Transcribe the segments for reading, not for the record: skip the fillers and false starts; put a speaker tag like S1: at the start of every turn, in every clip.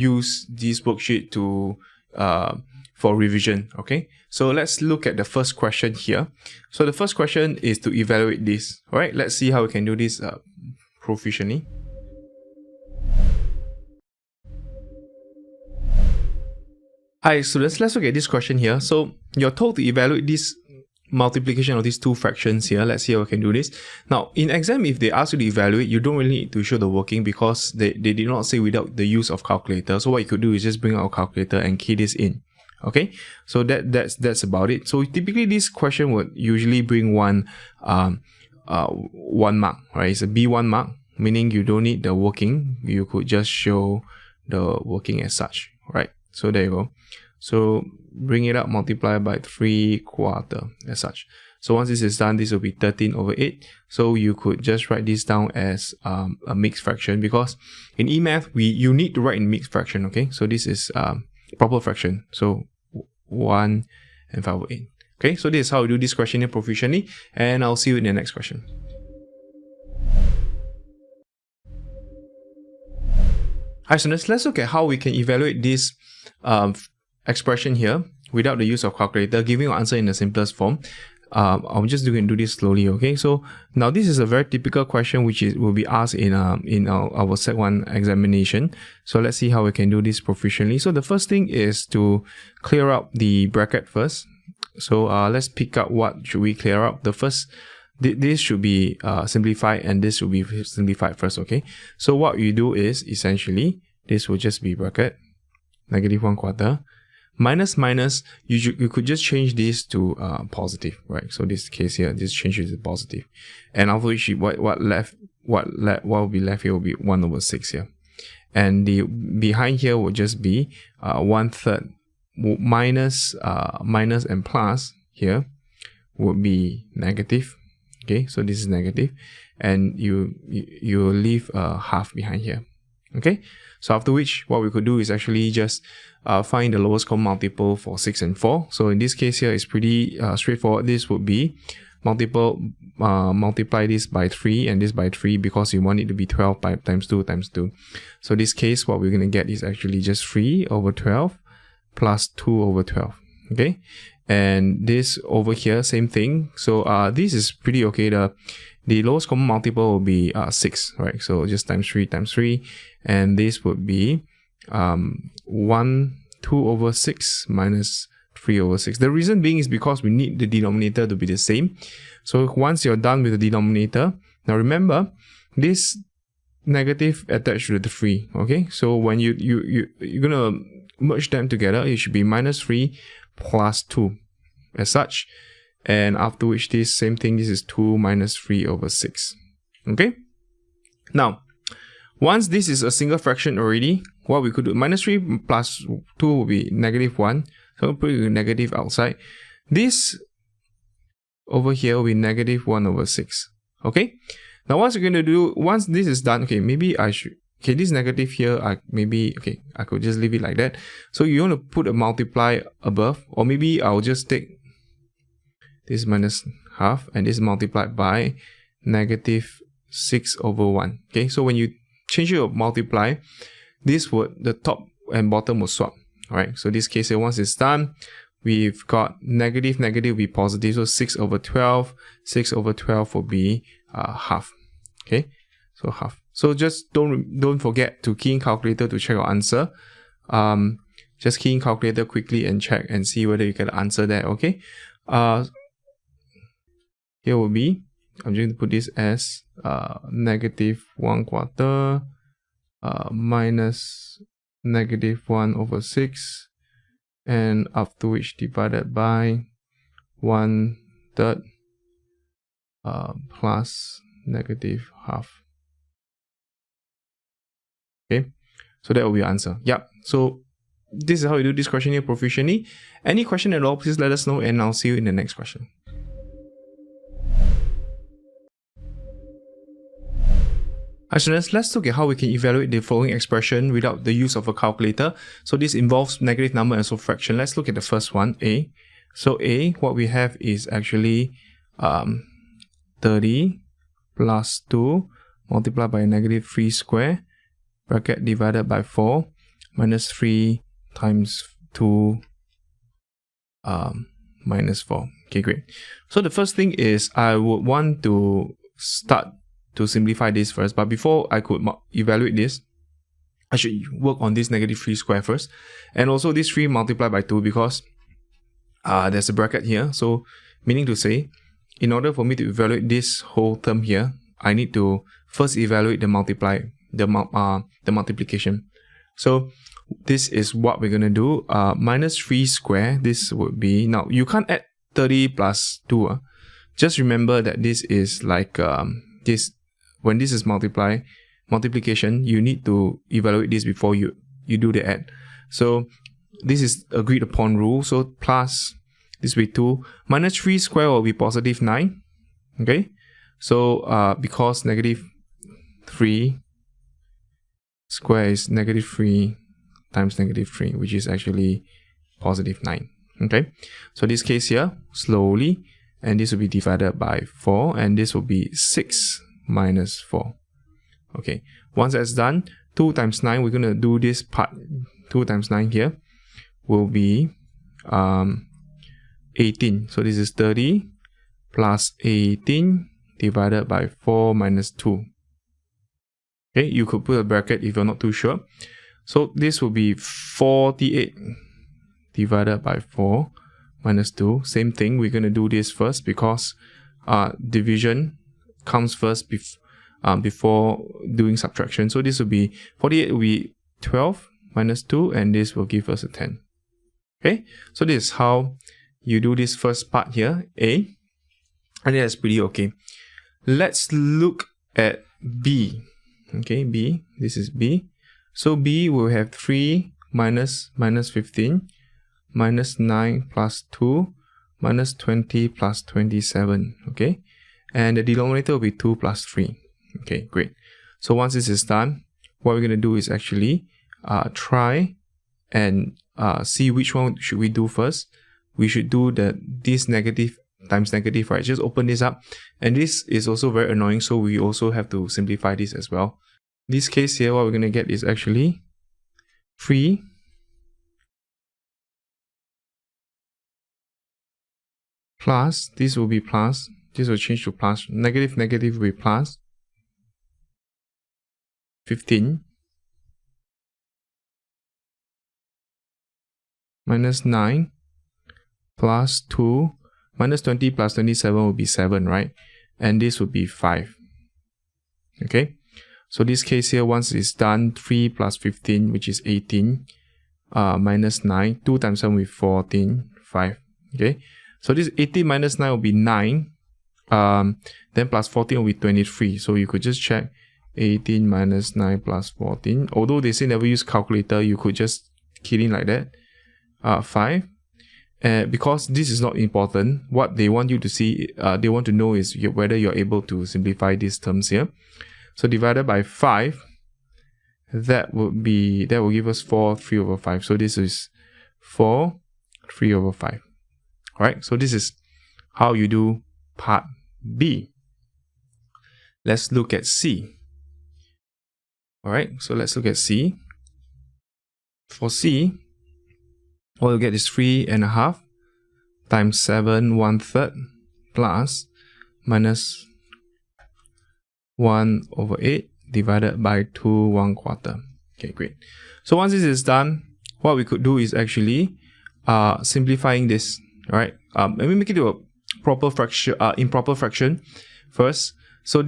S1: use this worksheet to for revision. Okay, so let's look at the first question here. So the first question is to evaluate this. All right, let's see how we can do this proficiently. Hi students, let's look at this question here. So you're told to evaluate this multiplication of these two fractions here. Let's see how we can do this. Now in exam, if they ask you to evaluate, you don't really need to show the working because they did not say without the use of calculator. So what you could do is just bring out a calculator and key this in. Okay, so that's about it. So typically this question would usually bring one mark, right? It's a B1 mark, meaning you don't need the working. You could just show the working as such, right? So there you go. So bring it up, multiply by 3/4 as such. So once this is done, this will be 13/8. So you could just write this down as a mixed fraction, because in eMath you need to write in mixed fraction. Okay, so this is proper fraction. So 1 and 5/8. Okay, so this is how we do this question here proficiently, and I'll see you in the next question. Hi students, let's look at how we can evaluate this expression here without the use of calculator, giving your answer in the simplest form. I'm just going to do this slowly. Okay, so now this is a very typical question which will be asked in our Sec 1 examination. So let's see how we can do this proficiently. So the first thing is to clear up the bracket first. So let's pick up what should we clear up. The first, this should be simplified, and this should be simplified first. Okay, so what you do is essentially this will just be bracket -1/4 minus minus. You could just change this to positive, right? So this case here, this changes to positive, and after which what will be left here will be 1/6 here, and the behind here will just be 1/3 minus and plus here would be negative. Okay, so this is negative, and you leave half behind here. Okay, so after which what we could do is actually just find the lowest common multiple for 6 and 4. So in this case here, it's pretty straightforward. This would be multiply this by 3 and this by 3, because you want it to be 12 times 2 times 2. So this case, what we're going to get is actually just 3/12 plus 2/12. Okay, and this over here, same thing. So this is pretty okay. The lowest common multiple will be 6, right? So just times 3 times 3, and this would be 2/6 minus 3/6. The reason being is because we need the denominator to be the same. So once you're done with the denominator, now remember this negative attached to the 3. Okay, so when you're gonna merge them together, it should be -3 plus 2 as such, and after which this same thing, this is 2 minus 3/6. Okay, now once this is a single fraction already, what we could do, -3 plus 2 will be -1, so we'll put the negative outside. This over here will be -1/6. Okay, now once this is done, okay, maybe I should, okay, this negative here, I could just leave it like that. So you want to put a multiply above, or maybe I'll just take this -half and this multiplied by -6/1. Okay, so when you change your multiply, the top and bottom will swap. Alright, so this case here, once it's done, we've got negative will be positive, so 6/12. 6/12 will be half. Okay, so half. So just don't forget to key in calculator to check your answer. Just key in calculator quickly and check and see whether you can answer that. Okay, here will be, I'm going to put this as -1/4 minus -1/6, and after which divided by 1/3 plus -half. Okay, so that will be your answer. Yeah, so this is how you do this question here proficiently. Any question at all, please let us know, and I'll see you in the next question. Hi students, let's look at how we can evaluate the following expression without the use of a calculator. So this involves negative number and also fraction. Let's look at the first one, A. So A, what we have is actually 30 plus 2 multiplied by -3 square, bracket divided by 4. minus 3 times 2 minus 4. Okay, great. So the first thing is I would want to start to simplify this first, but before I could evaluate this, I should work on this negative 3 square first, and also this 3 multiplied by 2 because there's a bracket here. So meaning to say, in order for me to evaluate this whole term here, I need to first evaluate the multiplication. So this is what we're going to do. Minus 3 square, this would be, now you can't add 30 plus 2. Just remember that this is like, when this is multiplication, you need to evaluate this before you do the add. So this is agreed upon rule. So plus, this will be 2. Minus 3 square will be positive 9. Okay. So because negative 3 square is negative 3 times negative 3, which is actually positive 9. Okay. So this case here, slowly, and this will be divided by 4, and this will be 6 minus 4. Okay. Once that's done, 2 times 9, we're going to do this part. 2 times 9 here will be 18. So this is 30 plus 18 divided by 4 minus 2. Okay, you could put a bracket if you're not too sure. So this will be 48 divided by 4 minus 2. Same thing, we're going to do this first because division comes first before doing subtraction. So this will be 48 will be 12 minus 2, and this will give us a 10. Okay, so this is how you do this first part here, A. And that's pretty okay. Let's look at B. Okay, B, this is B. So B will have 3 minus 15, minus 9 plus 2, minus 20 plus 27. Okay, and the denominator will be 2 plus 3. Okay, great. So once this is done, what we're going to do is actually try and see which one should we do first. We should do this negative times negative, right? Just open this up, and this is also very annoying, so we also have to simplify this as well. This case here, what we're going to get is actually 3 plus, this will be plus, this will change to plus, negative will be plus 15 minus 9 plus 2 minus 20 plus 27 will be 7, right? And this would be 5. Okay, so this case here, once it's done, 3 plus 15, which is 18, minus 9, 2 times 7 will be 14, 5. Okay, so this 18 minus 9 will be 9, then plus 14 will be 23. So you could just check 18 minus 9 plus 14. Although they say never use calculator, you could just key in like that. 5. Because this is not important, what they want you to see, they want to know is whether you're able to simplify these terms here. So divided by 5, that will give us 4 3 over 5. So this is 4 3 over 5. Alright, so this is how you do part B. Let's look at C. Alright, so let's look at C. For C, what we'll get is 3.5 times 7 1/3 plus minus 1 over 8 divided by 2 1/4. Okay, great. So once this is done, what we could do is actually simplifying this. Right? Let me make it to a proper fraction, improper fraction first. So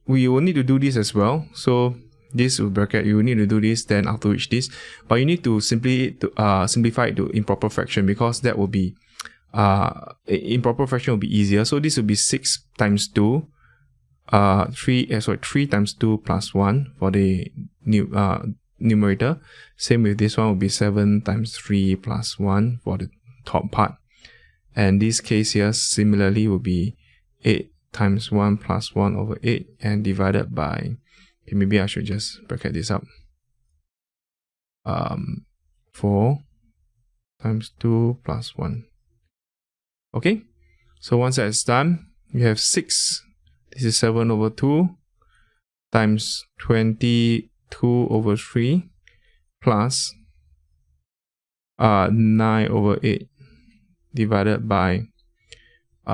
S1: we will need to do this as well. So this will bracket, you will need to do this, then after which this, but you need to simplify it to improper fraction, because that will be improper fraction will be easier. So this will be 6 times 2, 3 times 2 plus 1 for the numerator. Same with this one will be 7 times 3 plus 1 for the top part. And this case here similarly will be 8 times 1 plus 1 over 8 and divided by, okay, maybe I should just bracket this up. 4 times 2 plus 1. Okay, so once that's done, we have 6. This is 7 over 2 times 22 over 3 plus 9 over 8 divided by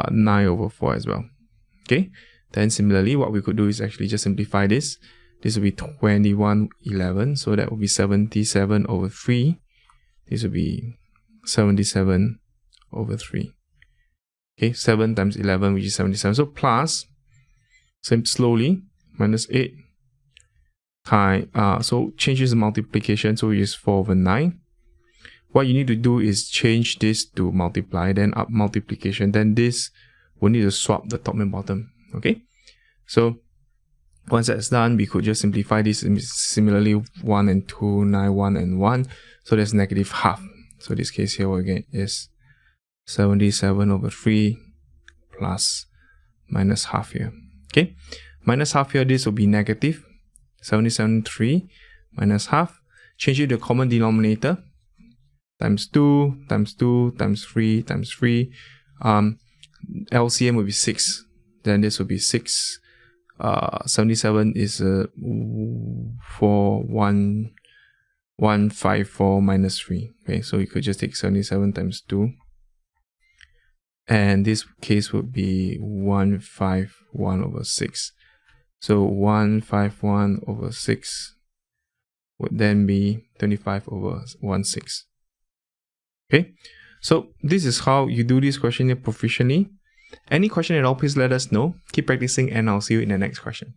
S1: 9 over 4 as well. Okay, then similarly what we could do is actually just simplify this. This will be 2111, so that will be 77 over 3. This will be 77 over 3. Okay, 7 times 11, which is 77. So plus, slowly, minus 8. So changes the multiplication, so it is 4 over 9. What you need to do is change this to multiply, then up multiplication. Then this, we need to swap the top and bottom. Okay, so once that's done, we could just simplify this. Similarly, 1 and 2, 9, 1 and 1. So that's negative half. So this case here again is 77 over 3 plus minus half here. Okay, minus half here, this will be negative 77, 3 minus half. Change it to the common denominator. Times 2, times 2, times 3, times 3. LCM will be 6. Then this will be 6. 77 is 154 minus 3. Okay, so you could just take 77 times 2. And this case would be 151 over 6. So 151 over 6 would then be 25 over 16. Okay, so this is how you do this question here proficiently. Any question at all, please let us know. Keep practicing and I'll see you in the next question.